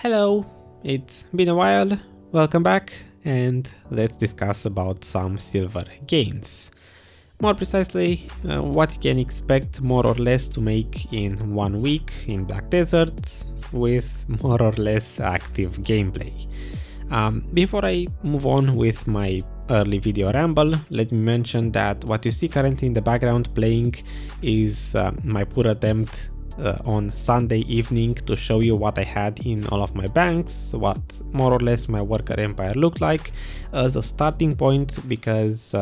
Hello, it's been a while, welcome back, and let's discuss about some silver gains. More precisely, what you can expect more or less to make in 1 week in Black Deserts with more or less active gameplay. Before I move on with my early video ramble, let me mention that what you see currently in the background playing is my poor attempt on Sunday evening to show you what I had in all of my banks, what more or less my worker empire looked like as a starting point, because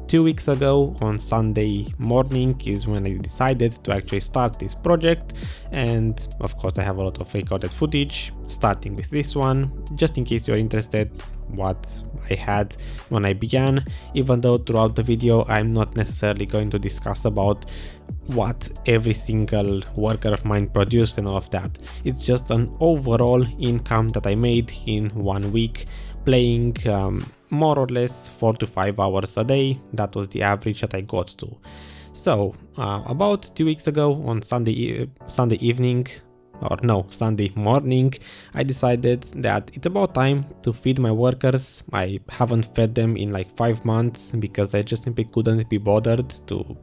2 weeks ago on Sunday morning is when I decided to actually start this project, and of course I have a lot of recorded footage, starting with this one, just in case you're interested what I had when I began, even though throughout the video I'm not necessarily going to discuss about what every single worker of mine produced and all of that. It's just an overall income that I made in 1 week playing more or less 4 to 5 hours a day. That was the average that I got to. So about 2 weeks ago on Sunday morning, I decided that it's about time to feed my workers. I haven't fed them in like 5 months because I just simply couldn't be bothered to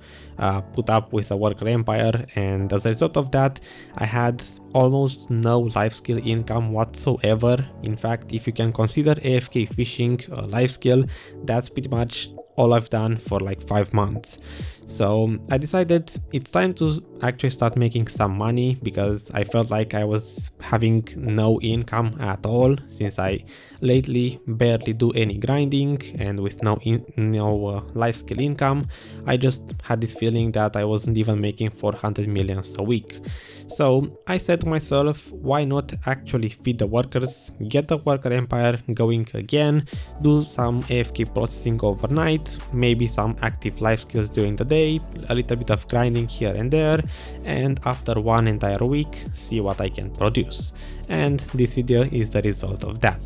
put up with a worker empire, and as a result of that I had almost no life skill income whatsoever. In fact, if you can consider AFK fishing a life skill, that's pretty much all I've done for like 5 months. So I decided it's time to actually start making some money, because I felt like I was having no income at all, since I lately barely do any grinding, and with no life skill income I just had this feeling that I wasn't even making 400 millions a week. So I said to myself, why not actually feed the workers, get the worker empire going again, do some AFK processing overnight, maybe some active life skills during the day, a little bit of grinding here and there, and after 1 entire week see what I can produce. And this video is the result of that.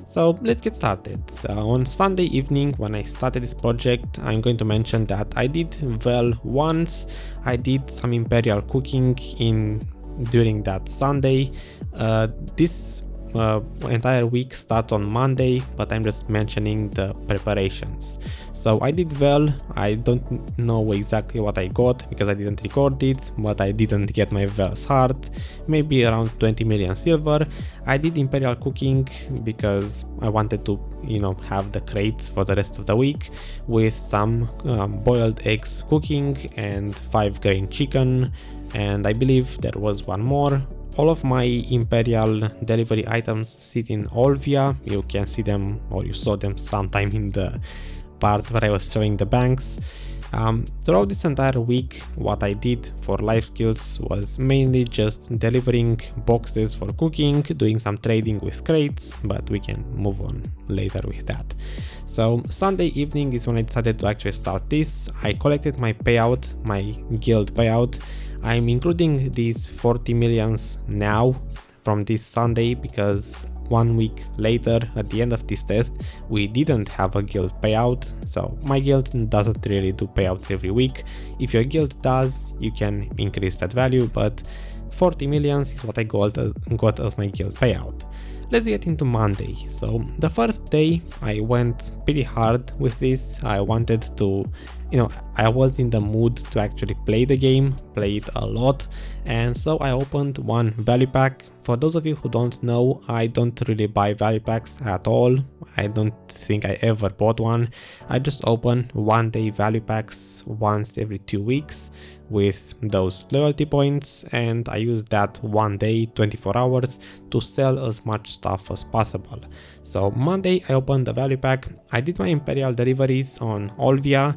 So let's get started. On Sunday evening when I started this project, I'm going to mention that I did well once. I did some imperial cooking during that Sunday. This entire week starts on Monday, but I'm just mentioning the preparations. So I did well. I don't know exactly what I got because I didn't record it, but I didn't get my Vel's heart, maybe around 20 million silver. I did imperial cooking because I wanted to, have the crates for the rest of the week, with some boiled eggs cooking and 5 grain chicken, and I believe there was one more. All of my imperial delivery items sit in Olvia. You can see them, or you saw them sometime in the part where I was showing the banks. Throughout this entire week, what I did for life skills was mainly just delivering boxes for cooking, doing some trading with crates, but we can move on later with that. So Sunday evening is when I decided to actually start this. I collected my payout, my guild payout. I'm including these 40 millions now from this Sunday because 1 week later, at the end of this test, we didn't have a guild payout. So my guild doesn't really do payouts every week. If your guild does, you can increase that value, but 40 millions is what I got as my guild payout. Let's get into Monday. So the first day I went pretty hard with this. I wanted to, I was in the mood to actually play the game, play it a lot, and so I opened one value pack. For those of you who don't know, I don't really buy value packs at all. I don't think I ever bought one. I just open 1 day value packs once every 2 weeks with those loyalty points, and I use that 1 day, 24 hours to sell as much stuff as possible. So Monday I opened the value pack. I did my imperial deliveries on Olvia.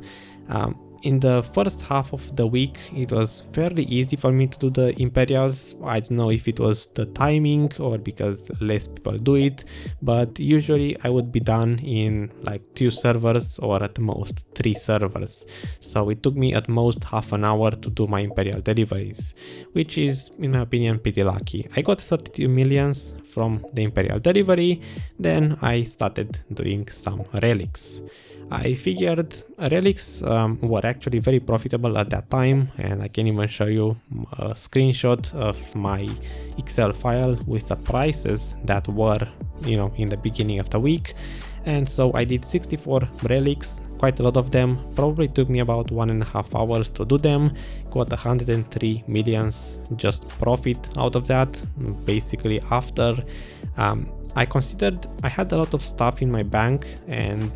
In the first half of the week, it was fairly easy for me to do the imperials. I don't know if it was the timing or because less people do it, but usually I would be done in like 2 servers or at most 3 servers. So it took me at most half an hour to do my imperial deliveries, which is, in my opinion, pretty lucky. I got 32 millions from the Imperial delivery, then I started doing some relics. I figured relics were actually very profitable at that time, and I can even show you a screenshot of my Excel file with the prices that were, in the beginning of the week. And so I did 64 relics, quite a lot of them, probably took me about 1.5 hours to do them, got 103 millions just profit out of that. Basically after I considered I had a lot of stuff in my bank, and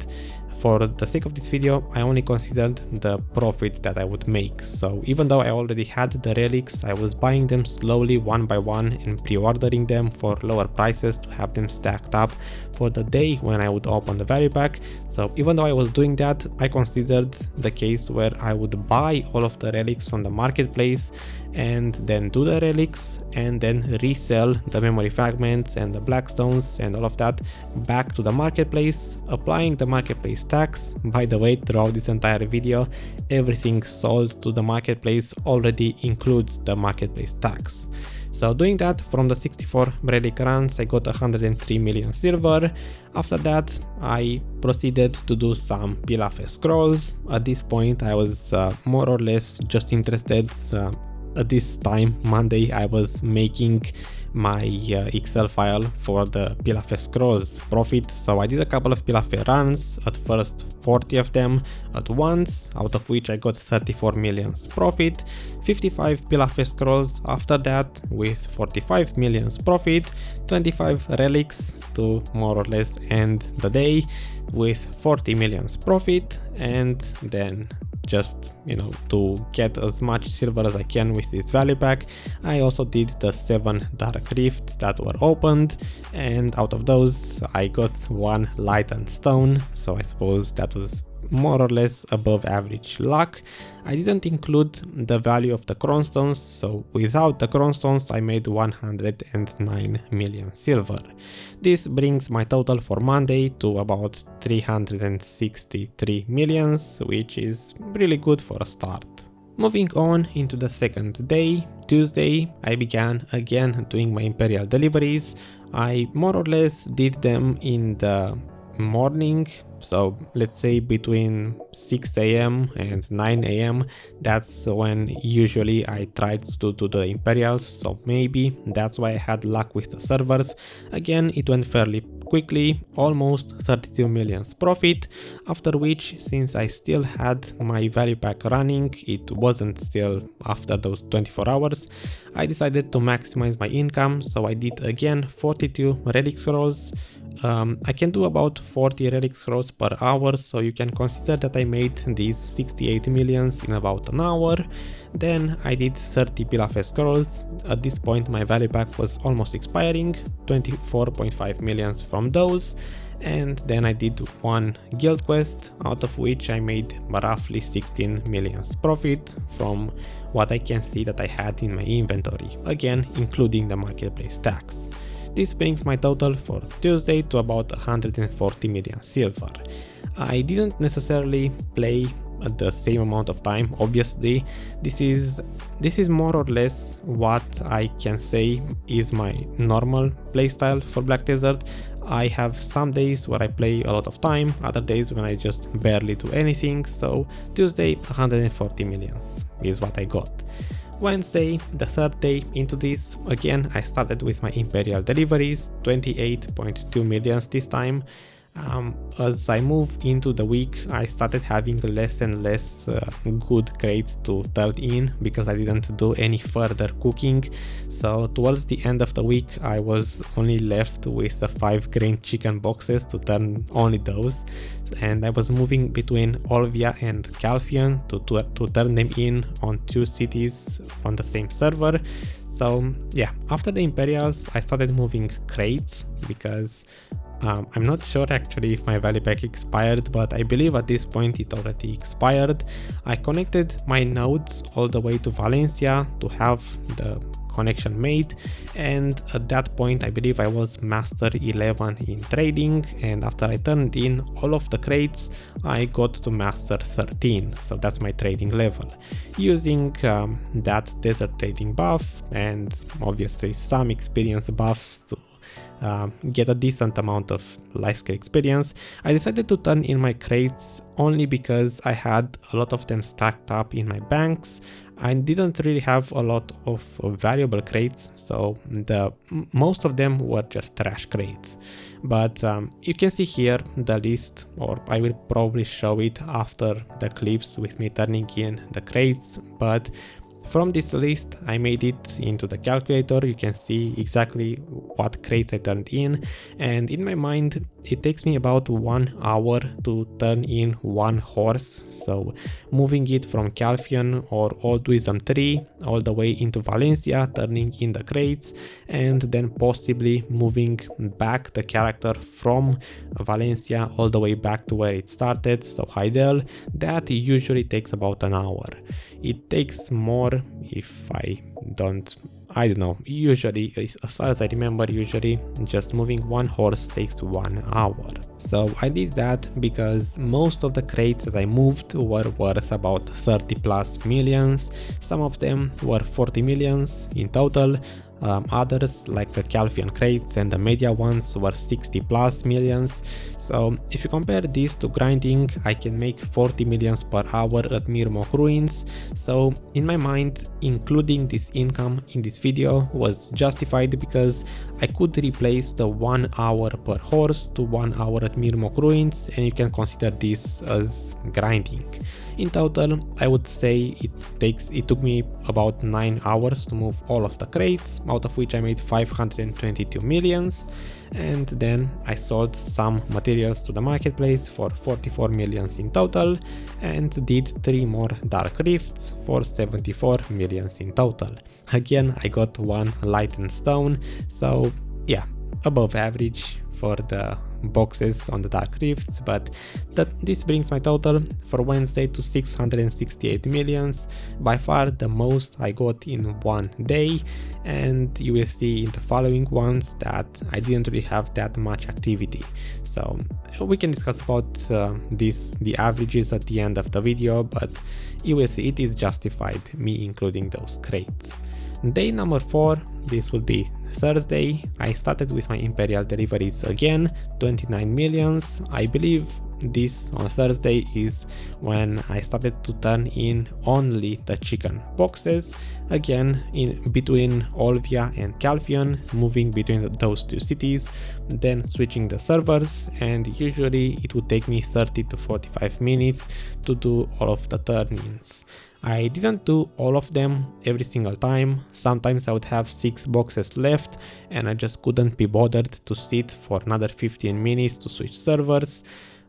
for the sake of this video, I only considered the profit that I would make. So even though I already had the relics, I was buying them slowly one by one and pre-ordering them for lower prices to have them stacked up for the day when I would open the value pack. So even though I was doing that, I considered the case where I would buy all of the relics from the marketplace and then do the relics and then resell the memory fragments and the blackstones and all of that back to the marketplace, applying the marketplace tax. By the way, throughout this entire video, everything sold to the marketplace already includes the marketplace tax. So doing that, from the 64 relic runs, I got 103 million silver. After that, I proceeded to do some Pilaf scrolls. At this point, I was more or less just interested. At this time, Monday, I was making my Excel file for the Pilaf scrolls profit. So I did a couple of Pilaf runs, at first 40 of them at once, out of which I got 34 millions profit, 55 Pilaf scrolls after that with 45 millions profit, 25 relics to more or less end the day with 40 millions profit, and then just to get as much silver as I can with this value pack, I also did the 7 dark rifts that were opened, and out of those I got 1 lightened stone, so I suppose that was more or less above average luck. I didn't include the value of the cronstones, so without the cronstones I made 109 million silver. This brings my total for Monday to about 363 millions, which is really good for a start. Moving on into the second day, Tuesday, I began again doing my Imperial deliveries. I more or less did them in the morning, so let's say between 6 AM and 9 AM, that's when usually I tried to do the Imperials, so maybe that's why I had luck with the servers. Again, it went fairly quickly, almost 32 millions profit, after which, since I still had my value pack running, it wasn't still after those 24 hours, I decided to maximize my income, so I did again 42 relic scrolls. I can do about 40 relic scrolls per hour, so you can consider that I made these 68 millions in about an hour. Then I did 30 Pilaf scrolls. At this point my value pack was almost expiring, 24.5 millions from those, and then I did 1 guild quest, out of which I made roughly 16 millions profit from what I can see that I had in my inventory, again including the marketplace tax. This brings my total for Tuesday to about 140 million silver. I didn't necessarily play at the same amount of time, obviously. This is more or less what I can say is my normal playstyle for Black Desert. I have some days where I play a lot of time, other days when I just barely do anything, so Tuesday 140 millions is what I got. Wednesday, the third day into this, again I started with my Imperial deliveries, 28.2 millions this time. As I moved into the week, I started having less and less good crates to turn in because I didn't do any further cooking. So towards the end of the week, I was only left with the 5 grain chicken boxes to turn only those. And I was moving between Olvia and Calphion to turn them in on 2 cities on the same server. So yeah, after the Imperials, I started moving crates because I'm not sure actually if my value pack expired, but I believe at this point it already expired. I connected my nodes all the way to Valencia to have the connection made, and at that point I believe I was master 11 in trading, and after I turned in all of the crates I got to master 13, so that's my trading level, using that desert trading buff and obviously some experience buffs to get a decent amount of lifescale experience, I decided to turn in my crates only because I had a lot of them stacked up in my banks. I didn't really have a lot of valuable crates, so most of them were just trash crates. But you can see here the list, or I will probably show it after the clips with me turning in the crates, but from this list I made it into the calculator. You can see exactly what crates I turned in, and in my mind it takes me about 1 hour to turn in one horse, so moving it from Calfion or Old Wisdom 3 all the way into Valencia, turning in the crates, and then possibly moving back the character from Valencia all the way back to where it started, so Heidel. That usually takes about an hour. It takes more if I don't know, usually, as far as I remember, usually just moving one horse takes 1 hour. So I did that because most of the crates that I moved were worth about 30 plus millions. Some of them were 40 millions in total. Others, like the Calfian crates and the media ones, were 60 plus millions. So if you compare these to grinding, I can make 40 millions per hour at Mirmok Ruins. So in my mind, including this income in this video was justified because I could replace the 1 hour per horse to 1 hour at Mirmok Ruins, and you can consider this as grinding. In total, I would say it took me about 9 hours to move all of the crates, out of which I made 522 millions, and then I sold some materials to the marketplace for 44 millions in total, and did 3 more dark rifts for 74 millions in total. Again, I got 1 lightened stone, so yeah, above average for the boxes on the dark rifts, but this brings my total for Wednesday to 668 millions, by far the most I got in one day, and you will see in the following ones that I didn't really have that much activity. So we can discuss about the averages at the end of the video, but you will see it is justified, me including those crates. Day number 4, this will be Thursday. I started with my Imperial deliveries again, 29 millions. I believe this on Thursday is when I started to turn in only the chicken boxes, again in between Olvia and Calfion, moving between those two cities, then switching the servers, and usually it would take me 30 to 45 minutes to do all of the turn-ins. I didn't do all of them every single time. Sometimes I would have 6 boxes left and I just couldn't be bothered to sit for another 15 minutes to switch servers.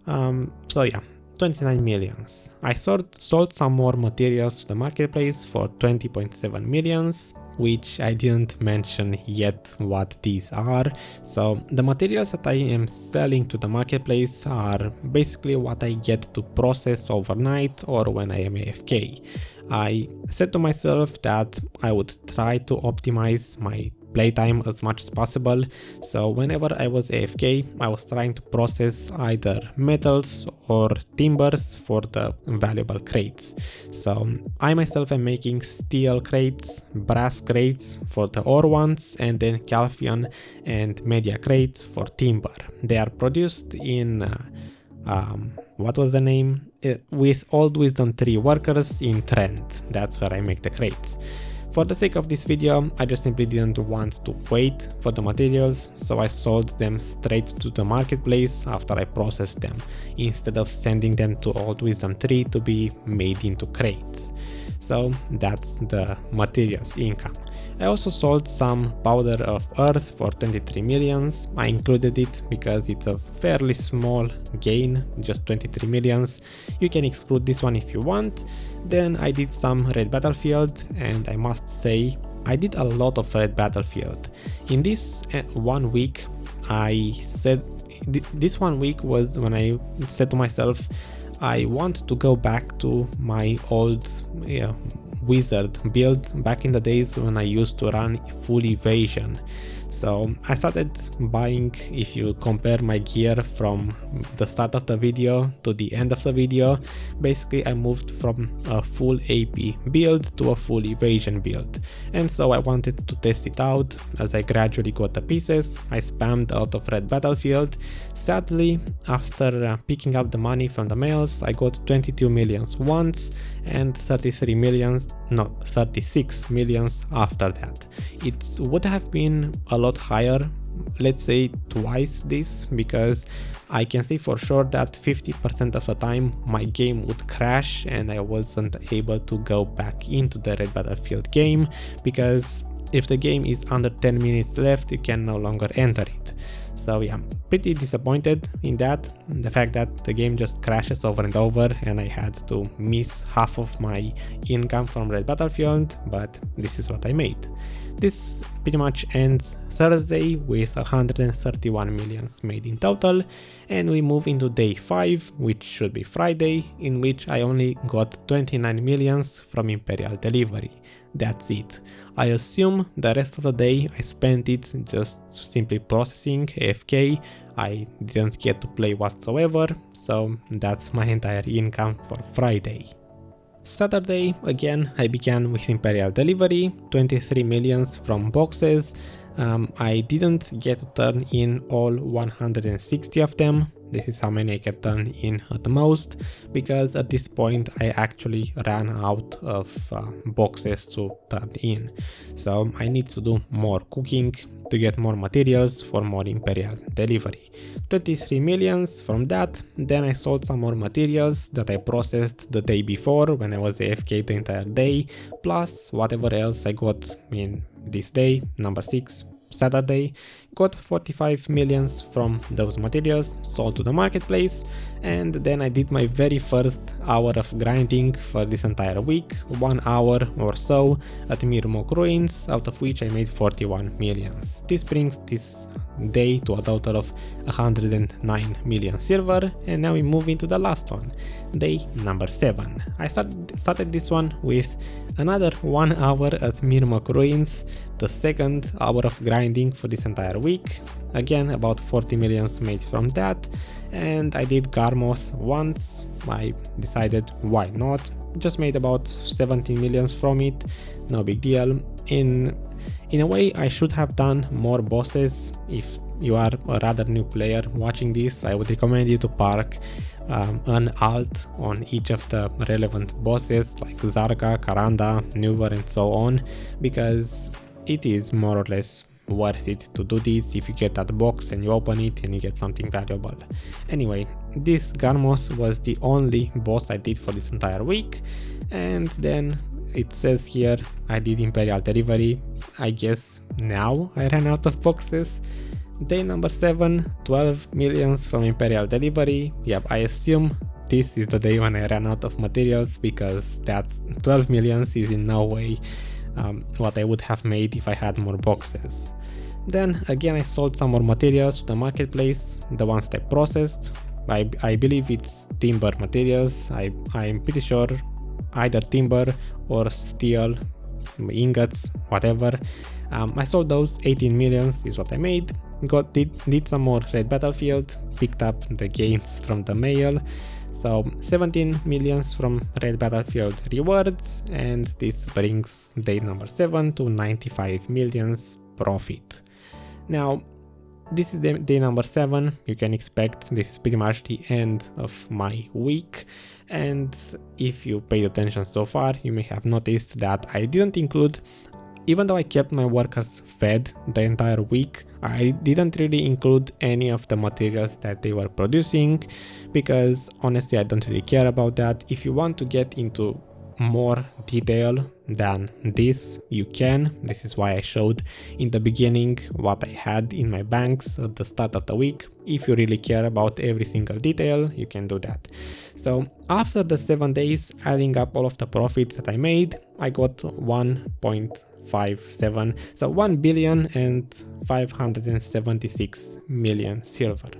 So yeah, 29 millions. I sold some more materials to the marketplace for 20.7 millions, which I didn't mention yet what these are. So the materials that I am selling to the marketplace are basically what I get to process overnight or when I am AFK. I said to myself that I would try to optimize my playtime as much as possible, so whenever I was AFK I was trying to process either metals or timbers for the valuable crates. So I myself am making steel crates, brass crates for the ore ones, and then Calfion and media crates for timber. They are produced in what was the name? With Old Wisdom 3 workers in Trent. That's where I make the crates. For the sake of this video, I just simply didn't want to wait for the materials, so I sold them straight to the marketplace after I processed them, instead of sending them to Old Wisdom 3 to be made into crates. So that's the materials income. I also sold some powder of earth for 23 millions. I included it because it's a fairly small gain, just 23 millions. You can exclude this one if you want. Then I did some red battlefield, and I must say I did a lot of red battlefield. In this 1 week, I said this 1 week was when I said to myself I want to go back to my old wizard build back in the days when I used to run full evasion. So I started buying. If you compare my gear from the start of the video to the end of the video, basically I moved from a full AP build to a full evasion build, and so I wanted to test it out. As I gradually got the pieces, I spammed a lot of red battlefield. Sadly, after picking up the money from the mails, I got 22 millions once and 36 millions after that. It would have been a lot higher, let's say twice this, because I can say for sure that 50% of the time my game would crash and I wasn't able to go back into the red battlefield game, because if the game is under 10 minutes left, you can no longer enter it. So yeah, pretty disappointed in that, the fact that the game just crashes over and over and I had to miss half of my income from red battlefield, but this is what I made. This pretty much ends Thursday with 131 millions made in total, and we move into day 5, which should be Friday, in which I only got 29 millions from Imperial Delivery. That's it. I assume the rest of the day I spent it just simply processing AFK. I didn't get to play whatsoever, so that's my entire income for Friday. Saturday, again, I began with Imperial Delivery, 23 millions from boxes. I didn't get to turn in all 160 of them. This is how many I can turn in at the most, because at this point I actually ran out of boxes to turn in. So I need to do more cooking to get more materials for more Imperial Delivery. 23 millions from that. Then I sold some more materials that I processed the day before when I was AFK the entire day, plus whatever else I got in this day, number 6, Saturday. Got 45 millions from those materials sold to the marketplace, and then I did my very first hour of grinding for this entire week, 1 hour or so at Mirmok Ruins, out of which I made 41 millions. This brings this day to a total of 109 million silver, and now we move into the last one, day number 7. I started this one with another 1 hour at Mirmok Ruins, the second hour of grinding for this entire week. Again, about 40 millions made from that, and I did Garmoth once. I decided why not, just made about 17 millions from it, no big deal. In a way, I should have done more bosses. If you are a rather new player watching this, I would recommend you to park an alt on each of the relevant bosses like Zarga, Karanda, Nuver and so on, because it is more or less worth it to do this if you get that box and you open it and you get something valuable. Anyway, this Garmoth was the only boss I did for this entire week, and then it says here I did Imperial Delivery. I guess now I ran out of boxes. Day number 7, 12 millions from Imperial Delivery. Yep, I assume this is the day when I ran out of materials, because that's 12 millions is in no way what I would have made if I had more boxes. Then again I sold some more materials to the marketplace, the ones that I processed. I believe it's timber materials. I'm pretty sure either timber or steel, ingots, whatever. I sold those, 18 millions is what I made. Did some more red battlefield, picked up the gains from the mail. So 17 millions from red battlefield rewards, and this brings day number 7 to 95 millions profit. Now this is day number 7. You can expect this is pretty much the end of my week, and if you paid attention so far, you may have noticed that I didn't include, even though I kept my workers fed the entire week, I didn't really include any of the materials that they were producing, because honestly I don't really care about that. If you want to get into more detail than this, you can. This is why I showed in the beginning what I had in my banks at the start of the week. If you really care about every single detail, you can do that. So after the 7 days, adding up all of the profits that I made, I got 1.57, so 1 billion and 576 million silver.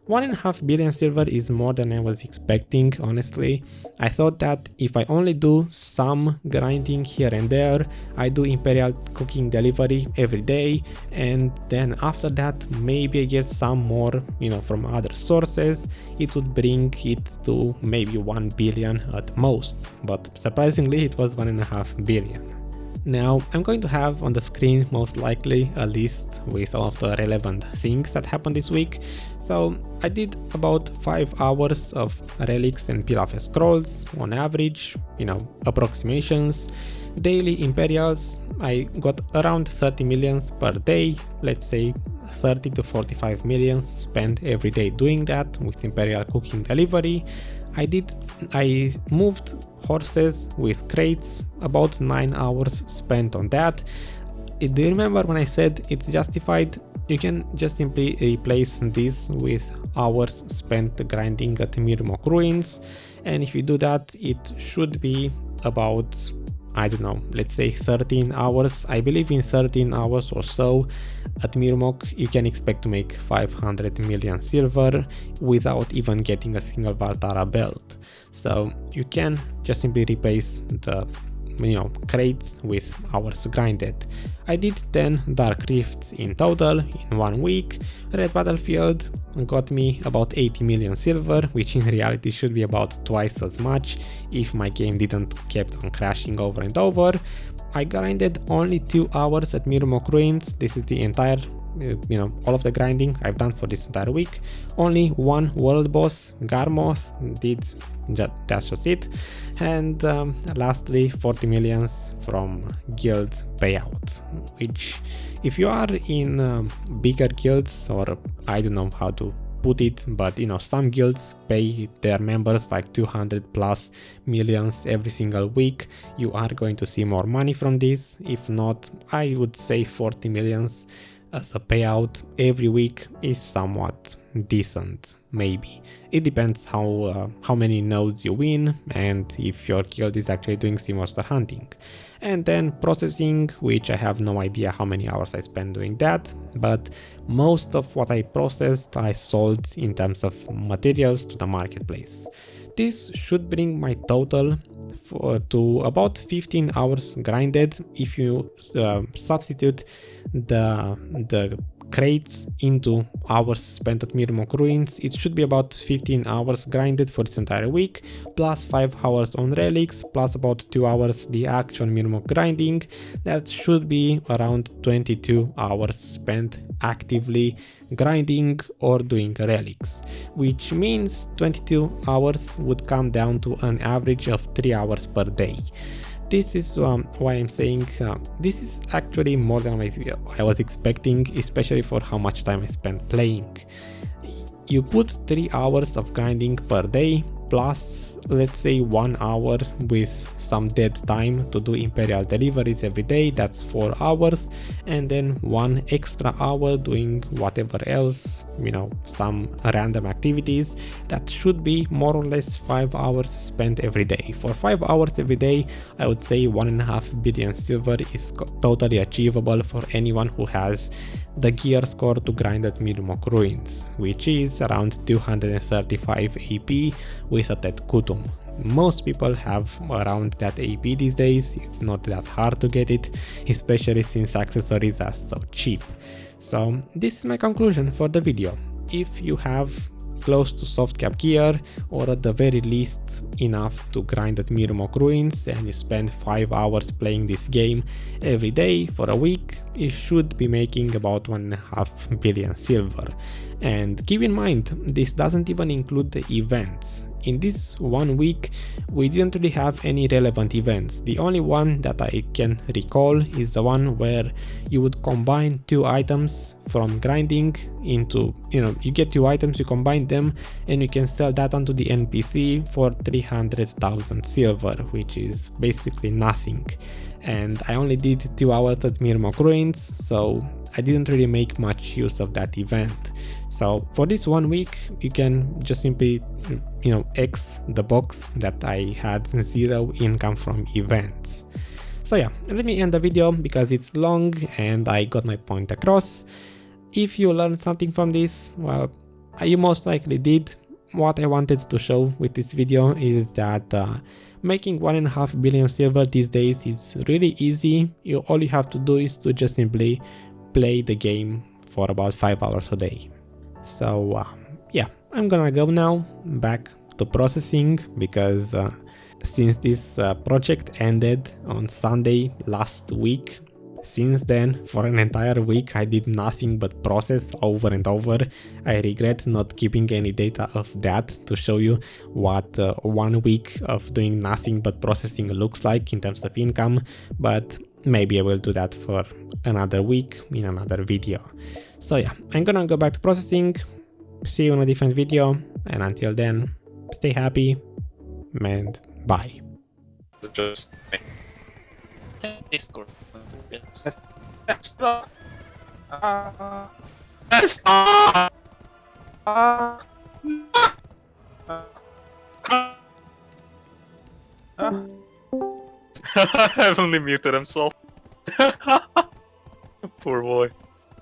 1.5 billion silver is more than I was expecting, honestly. I thought that if I only do some grinding here and there, I do Imperial cooking delivery every day, and then after that maybe I get some more, from other sources, it would bring it to maybe 1 billion at most, but surprisingly it was 1.5 billion. Now, I'm going to have on the screen most likely a list with all of the relevant things that happened this week. So I did about 5 hours of relics and peel off scrolls on average, approximations. Daily Imperials, I got around 30 millions per day, let's say 30 to 45 millions spent every day doing that with Imperial cooking delivery. I moved horses with crates, about 9 hours spent on that. Do you remember when I said it's justified? You can just simply replace this with hours spent grinding at Mirmok ruins, and if you do that, it should be about, I don't know, let's say 13 hours. I believe in 13 hours or so at Mirmok you can expect to make 500 million silver without even getting a single Valtara belt. So you can just simply replace the crates with hours grinded. I did 10 Dark Rifts in total in 1 week. Red Battlefield got me about 80 million silver, which in reality should be about twice as much if my game didn't kept on crashing over and over. I grinded only 2 hours at Mirmok ruins. This is the entire all of the grinding I've done for this entire week. Only one world boss, Garmoth, that's just it. And lastly 40 millions from guild payout, which if you are in bigger guilds, or I don't know how to put it, but some guilds pay their members like 200 plus millions every single week, you are going to see more money from this. If not, I would say 40 millions as a payout every week is somewhat decent, maybe. It depends how many nodes you win and if your guild is actually doing sea monster hunting. And then processing, which I have no idea how many hours I spent doing that, but most of what I processed I sold in terms of materials to the marketplace. This should bring my total to about 15 hours grinded if you substitute the crates into hours spent at Mirmok ruins. It should be about 15 hours grinded for this entire week, plus 5 hours on relics, plus about 2 hours the actual Mirmok grinding. That should be around 22 hours spent actively grinding or doing relics, which means 22 hours would come down to an average of 3 hours per day. This is why I'm saying this is actually more than I was expecting, especially for how much time I spent playing. You put 3 hours of grinding per day, plus let's say 1 hour with some dead time to do Imperial deliveries every day, that's 4 hours, and then 1 extra hour doing whatever else, some random activities. That should be more or less 5 hours spent every day. For 5 hours every day, I would say 1.5 billion silver is totally achievable for anyone who has the gear score to grind at Mirmok ruins, which is around 235 AP with a Tet Kutum. Most people have around that AP these days. It's not that hard to get it, especially since accessories are so cheap. So this is my conclusion for the video. If you have close to soft cap gear, or at the very least enough to grind at Mirmok ruins, and you spend 5 hours playing this game every day for a week, you should be making about 1.5 billion silver. And keep in mind, this doesn't even include the events. In this 1 week, we didn't really have any relevant events. The only one that I can recall is the one where you would combine 2 items from grinding into, you get 2 items, you combine them, and you can sell that onto the NPC for 300,000 silver, which is basically nothing. And I only did 2 hours at Mirmok ruins, so I didn't really make much use of that event. So for this 1 week, you can just simply, X the box that I had 0 income from events. So yeah, let me end the video because it's long and I got my point across. If you learned something from this, well, you most likely did. What I wanted to show with this video is that making 1.5 billion silver these days is really easy. All you have to do is to just simply play the game for about 5 hours a day. So yeah, I'm gonna go now back to processing, because since this project ended on Sunday last week, since then for an entire week I did nothing but process over and over. I regret not keeping any data of that to show you what 1 week of doing nothing but processing looks like in terms of income, but maybe I will do that for another week in another video. So yeah, I'm gonna go back to processing, see you in a different video, and until then, stay happy and bye. Just Discord. Yes. I've only muted himself. Poor boy.